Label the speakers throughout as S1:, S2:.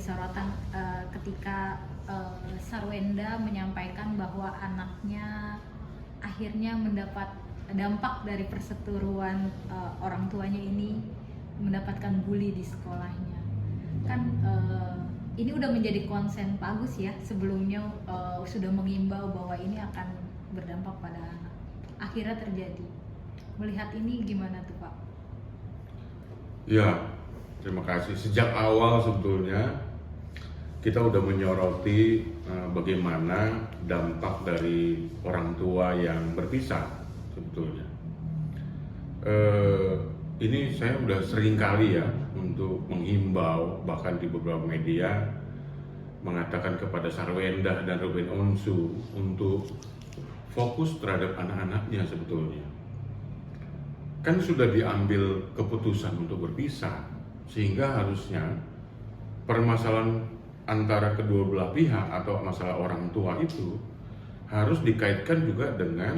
S1: sorotan ketika Sarwenda menyampaikan bahwa anaknya akhirnya mendapat dampak dari perseteruan orang tuanya ini, mendapatkan bully di sekolahnya. Kan ini udah menjadi konsen Pak Agus ya, sebelumnya sudah mengimbau bahwa ini akan berdampak pada anak. Akhirnya terjadi. Melihat ini gimana tuh Pak?
S2: Ya, terima kasih. Sejak awal sebetulnya kita udah menyoroti bagaimana dampak dari orang tua yang berpisah sebetulnya. Ini saya udah sering kali ya untuk menghimbau, bahkan di beberapa media mengatakan kepada Sarwenda dan Ruben Onsu untuk fokus terhadap anak-anaknya sebetulnya. Kan sudah diambil keputusan untuk berpisah, sehingga harusnya permasalahan antara kedua belah pihak atau masalah orang tua itu harus dikaitkan juga dengan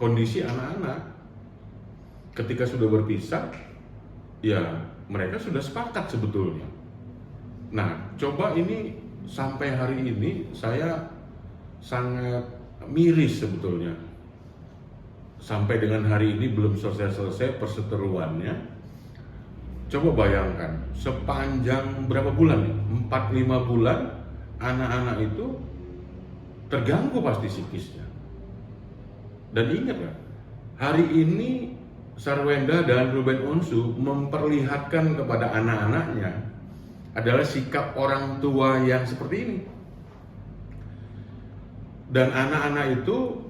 S2: kondisi anak-anak. Ketika sudah berpisah, ya mereka sudah sepakat sebetulnya. Nah, coba ini sampai hari ini saya sangat miris sebetulnya. Sampai dengan hari ini belum selesai perseteruannya. Coba bayangkan, sepanjang berapa bulan nih? 4-5 bulan anak-anak itu terganggu pasti psikisnya. Dan ingat ya, hari ini Sarwenda dan Ruben Onsu memperlihatkan kepada anak-anaknya adalah sikap orang tua yang seperti ini. Dan anak-anak itu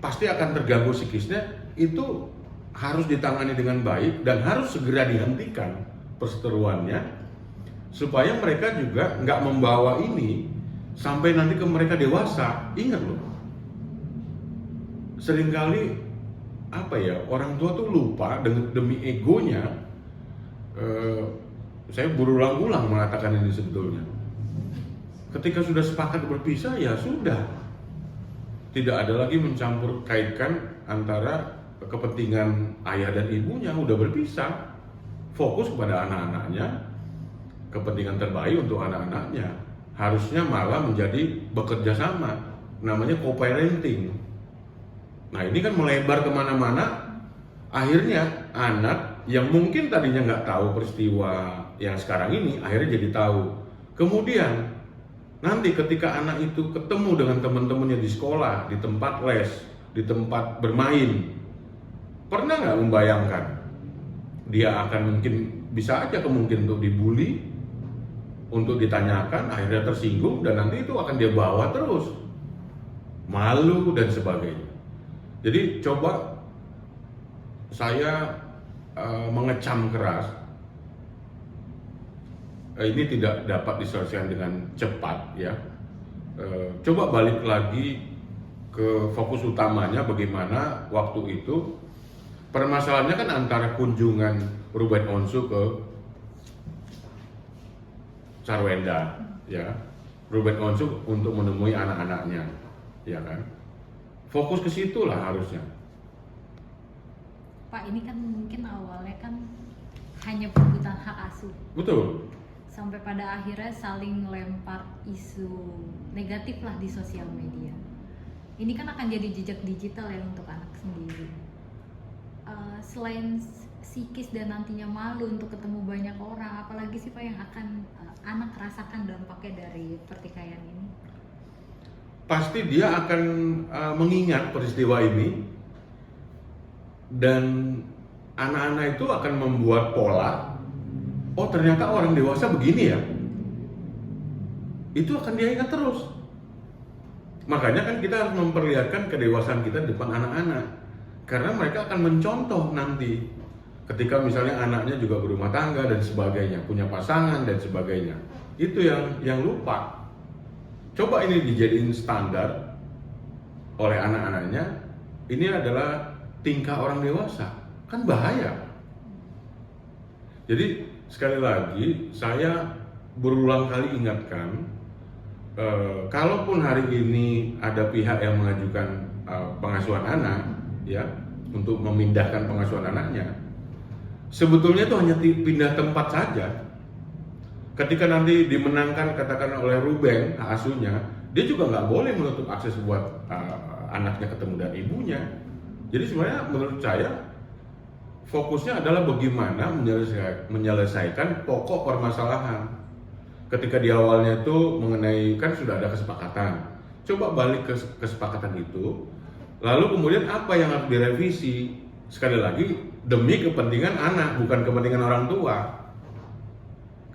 S2: pasti akan terganggu psikisnya, itu harus ditangani dengan baik dan harus segera dihentikan perseteruannya supaya mereka juga nggak membawa ini sampai nanti ke mereka dewasa. Ingat loh, seringkali orang tua tuh lupa demi egonya. Saya berulang-ulang mengatakan ini sebetulnya. Ketika sudah sepakat berpisah, ya sudah, tidak ada lagi mencampur kaitkan antara kepentingan ayah dan ibunya. Udah berpisah, fokus kepada anak-anaknya, kepentingan terbaik untuk anak-anaknya. Harusnya malah menjadi bekerja sama, namanya co-parenting. Nah ini kan melebar kemana-mana. Akhirnya anak yang mungkin tadinya nggak tahu peristiwa yang sekarang ini, akhirnya jadi tahu. Kemudian nanti ketika anak itu ketemu dengan teman-temannya di sekolah, di tempat les, di tempat bermain, pernah nggak membayangkan dia akan mungkin bisa aja kemungkinan untuk dibully, untuk ditanyakan, akhirnya tersinggung, dan nanti itu akan dia bawa terus, malu dan sebagainya. Jadi coba saya mengecam keras, ini tidak dapat diselesaikan dengan cepat ya. Coba balik lagi ke fokus utamanya, bagaimana waktu itu permasalahannya kan antara kunjungan Ruben Onsu ke Sarwenda ya. Ruben Onsu untuk menemui anak-anaknya, ya kan? Fokus ke situ lah harusnya.
S1: Pak, ini kan mungkin awalnya kan hanya perebutan hak asuh.
S2: Betul.
S1: Sampai pada akhirnya saling lempar isu negatif lah di sosial media. Ini kan akan jadi jejak digital ya untuk anak sendiri. Selain psikis dan nantinya malu untuk ketemu banyak orang, apalagi sih Pak yang akan anak rasakan dampaknya dari pertikaian ini?
S2: Pasti dia akan mengingat peristiwa ini, dan anak-anak itu akan membuat pola, oh ternyata orang dewasa begini ya. Itu akan dia ingat terus. Makanya kan kita harus memperlihatkan kedewasaan kita di depan anak-anak, karena mereka akan mencontoh nanti ketika misalnya anaknya juga berumah tangga dan sebagainya, punya pasangan dan sebagainya. Itu yang lupa. Coba ini dijadiin standar oleh anak-anaknya, ini adalah tingkah orang dewasa, kan bahaya. Jadi sekali lagi saya berulang kali ingatkan, kalaupun hari ini ada pihak yang mengajukan pengasuhan anak, ya, untuk memindahkan pengasuhan anaknya, sebetulnya itu hanya pindah tempat saja. ketika nanti dimenangkan katakan oleh Ruben, hak asuhnya, dia juga nggak boleh menutup akses buat anaknya ketemu dengan ibunya. Jadi sebenarnya menurut saya fokusnya adalah bagaimana menyelesaikan pokok permasalahan. Ketika di awalnya itu mengenai, kan sudah ada kesepakatan, coba balik ke kesepakatan itu, lalu kemudian apa yang harus direvisi, sekali lagi demi kepentingan anak, bukan kepentingan orang tua.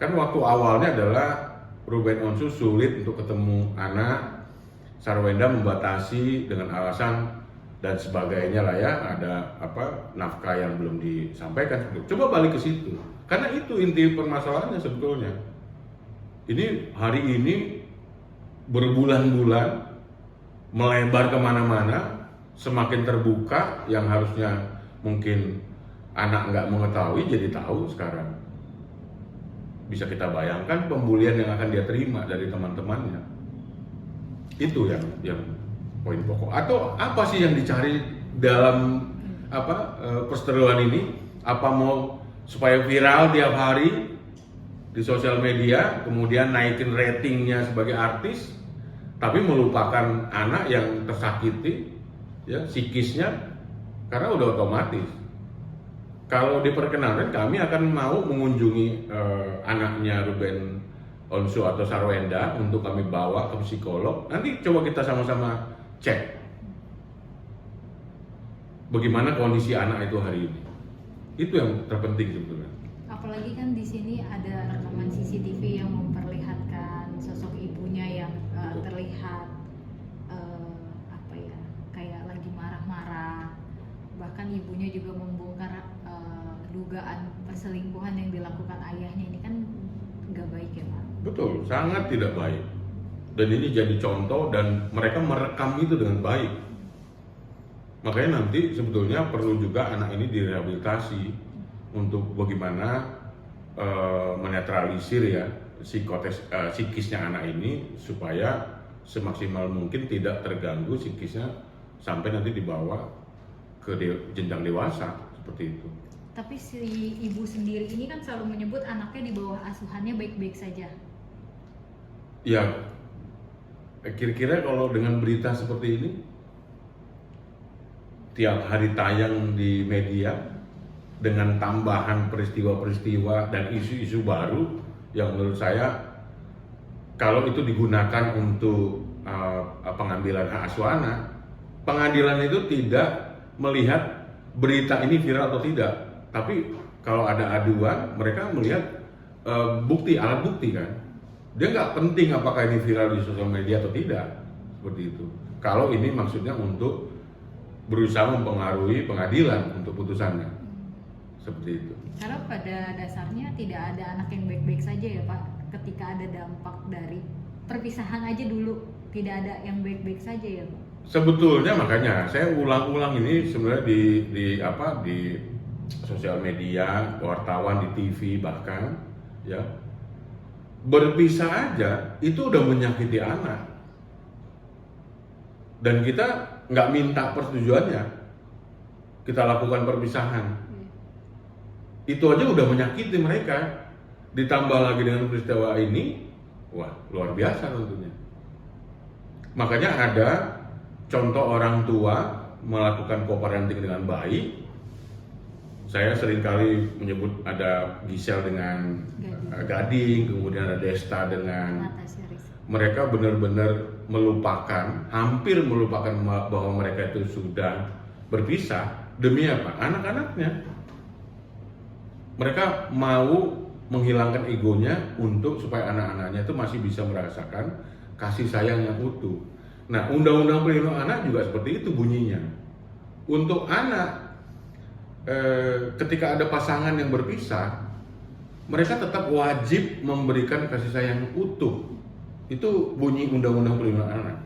S2: Kan waktu awalnya adalah Ruben Onsu sulit untuk ketemu anak, Sarwenda membatasi dengan alasan dan sebagainya lah ya, ada nafkah yang belum disampaikan. Coba balik ke situ, karena itu inti permasalahannya sebetulnya. Ini hari ini berbulan-bulan melebar kemana-mana, semakin terbuka, yang harusnya mungkin anak nggak mengetahui jadi tahu sekarang. Bisa kita bayangkan pembulian yang akan dia terima dari teman-temannya. Itu yang poin pokok. Atau apa sih yang dicari dalam perseteruan ini? Apa mau supaya viral tiap hari di sosial media, kemudian naikin ratingnya sebagai artis, tapi melupakan anak yang tersakiti, ya, psikisnya, karena udah otomatis. Kalau diperkenankan, kami akan mau mengunjungi anaknya Ruben Onsu atau Sarwenda untuk kami bawa ke psikolog. Nanti coba kita sama-sama cek bagaimana kondisi anak itu hari ini. Itu yang terpenting sebetulnya.
S1: Apalagi kan di sini ada rekaman CCTV yang memperlihatkan sosok ibunya yang terlihat kayak lagi marah-marah. Bahkan ibunya juga membongkar dugaan perselingkuhan yang dilakukan ayahnya. Ini kan nggak baik ya Pak?
S2: Betul, sangat tidak baik. Dan ini jadi contoh dan mereka merekam itu dengan baik. Makanya nanti sebetulnya perlu juga anak ini direhabilitasi untuk bagaimana menetralisir ya psikisnya anak ini supaya semaksimal mungkin tidak terganggu psikisnya sampai nanti dibawa ke jenjang dewasa seperti itu.
S1: Tapi si ibu sendiri ini kan selalu menyebut anaknya di bawah asuhannya baik-baik saja.
S2: Ya, kira-kira kalau dengan berita seperti ini tiap hari tayang di media dengan tambahan peristiwa-peristiwa dan isu-isu baru yang menurut saya kalau itu digunakan untuk pengambilan hak asuh anak, pengadilan itu tidak melihat berita ini viral atau tidak, tapi kalau ada aduan mereka melihat bukti, alat bukti kan. Dia nggak penting apakah ini viral di sosial media atau tidak, seperti itu. Kalau ini maksudnya untuk berusaha mempengaruhi pengadilan untuk putusannya, seperti itu.
S1: Karena pada dasarnya tidak ada anak yang baik-baik saja ya Pak. Ketika ada dampak dari perpisahan aja dulu, tidak ada yang baik-baik saja ya Pak.
S2: Sebetulnya makanya saya ulang-ulang ini sebenarnya di sosial media, wartawan, di TV bahkan ya. Berpisah aja itu udah menyakiti anak. Dan kita nggak minta persetujuannya, kita lakukan perpisahan. Itu aja udah menyakiti mereka. Ditambah lagi dengan peristiwa ini, wah luar biasa tentunya. Makanya ada contoh orang tua melakukan co-parenting dengan baik. Saya seringkali menyebut ada Gisel dengan Gading, kemudian ada Desta dengan mereka benar-benar melupakan, hampir melupakan bahwa mereka itu sudah berpisah demi apa? Anak-anaknya. Mereka mau menghilangkan egonya untuk supaya anak-anaknya itu masih bisa merasakan kasih sayang yang utuh. Nah, Undang-Undang Perlindungan Anak juga seperti itu bunyinya. Untuk anak ketika ada pasangan yang berpisah, mereka tetap wajib memberikan kasih sayang utuh. Itu bunyi Undang-Undang Perlindungan Anak.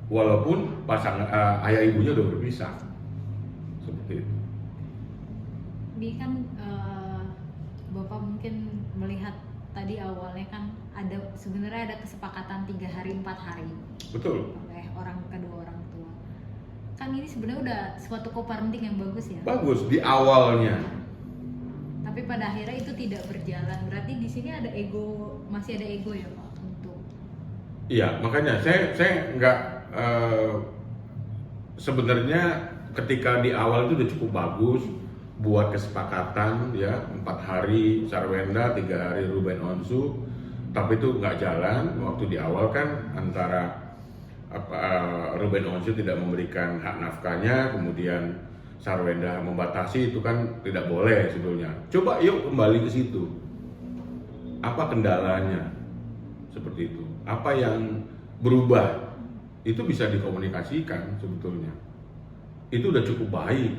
S2: Walaupun pasangan ayah ibunya udah berpisah. Seperti itu.
S1: Ini kan Bapak mungkin melihat tadi awalnya kan sebenarnya ada kesepakatan 3 hari 4 hari.
S2: Betul.
S1: Oleh kedua orang tua. Kan ini sebenarnya udah suatu co-parenting yang bagus ya.
S2: Bagus di awalnya.
S1: Tapi pada akhirnya itu tidak berjalan. Berarti di sini ada ego, masih ada ego ya Pak untuk.
S2: Iya, makanya saya nggak sebenarnya ketika di awal itu udah cukup bagus buat kesepakatan ya 4 hari Sarwenda, 3 hari Ruben Onsu, tapi itu nggak jalan. Waktu di awal kan antara Ruben Onsu tidak memberikan hak nafkahnya, kemudian Sarwenda membatasi, itu kan tidak boleh sebetulnya. Coba yuk kembali ke situ. Apa kendalanya? Seperti itu. Apa yang berubah? Itu bisa dikomunikasikan sebetulnya. Itu udah cukup baik.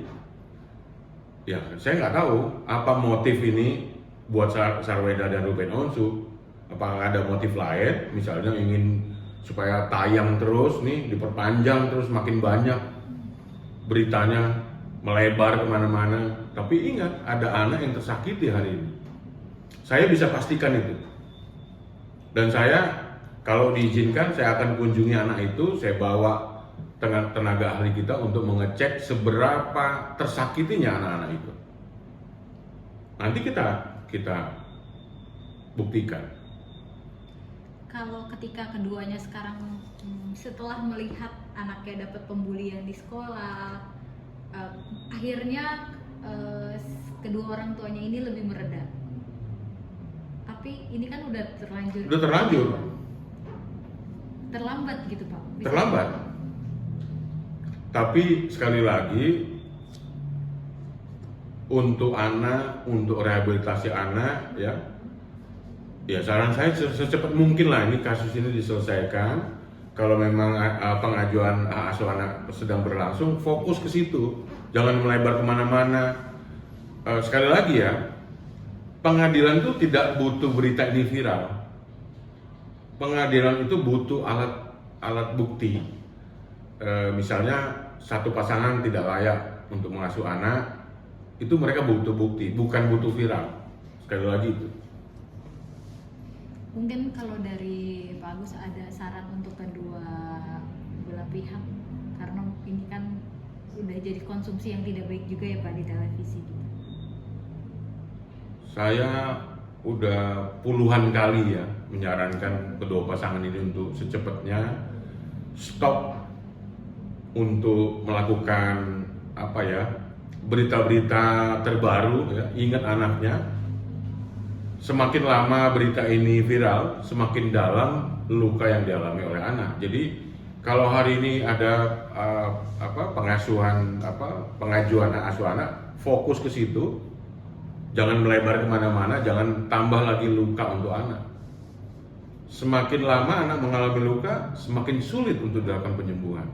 S2: Ya, saya nggak tahu apa motif ini buat Sarwenda dan Ruben Onsu. Apakah ada motif lain, misalnya ingin supaya tayang terus nih, diperpanjang terus, makin banyak beritanya, melebar kemana-mana. Tapi ingat, ada anak yang tersakiti hari ini. Saya bisa pastikan itu. Dan saya, kalau diizinkan, saya akan kunjungi anak itu, saya bawa tenaga ahli kita untuk mengecek seberapa tersakitinya anak-anak itu. Nanti kita buktikan.
S1: Kalau ketika keduanya sekarang setelah melihat anaknya dapat pembulian di sekolah, akhirnya kedua orang tuanya ini lebih mereda. Tapi ini kan udah terlanjur.
S2: Udah terlanjur.
S1: Terlambat gitu Pak.
S2: Terlambat. Tapi sekali lagi, untuk anak, untuk rehabilitasi anak, ya saran saya secepat mungkin lah ini kasus ini diselesaikan. Kalau memang pengajuan hak asuh anak sedang berlangsung, fokus ke situ, jangan melebar kemana-mana. Sekali lagi ya, pengadilan itu tidak butuh berita ini viral. Pengadilan itu butuh alat bukti. Misalnya satu pasangan tidak layak untuk mengasuh anak, itu mereka butuh bukti, bukan butuh viral. Sekali lagi itu.
S1: Mungkin kalau dari Pak Agus ada saran untuk kedua belah pihak, karena ini kan udah jadi konsumsi yang tidak baik juga ya Pak di televisi gitu.
S2: Saya udah puluhan kali ya menyarankan kedua pasangan ini untuk secepatnya stop untuk melakukan berita-berita terbaru ya, ingat anaknya. Semakin lama berita ini viral, semakin dalam luka yang dialami oleh anak. Jadi kalau hari ini ada pengajuan hak asuh anak, fokus ke situ, jangan melebar kemana-mana, jangan tambah lagi luka untuk anak. Semakin lama anak mengalami luka, semakin sulit untuk dilakukan penyembuhan.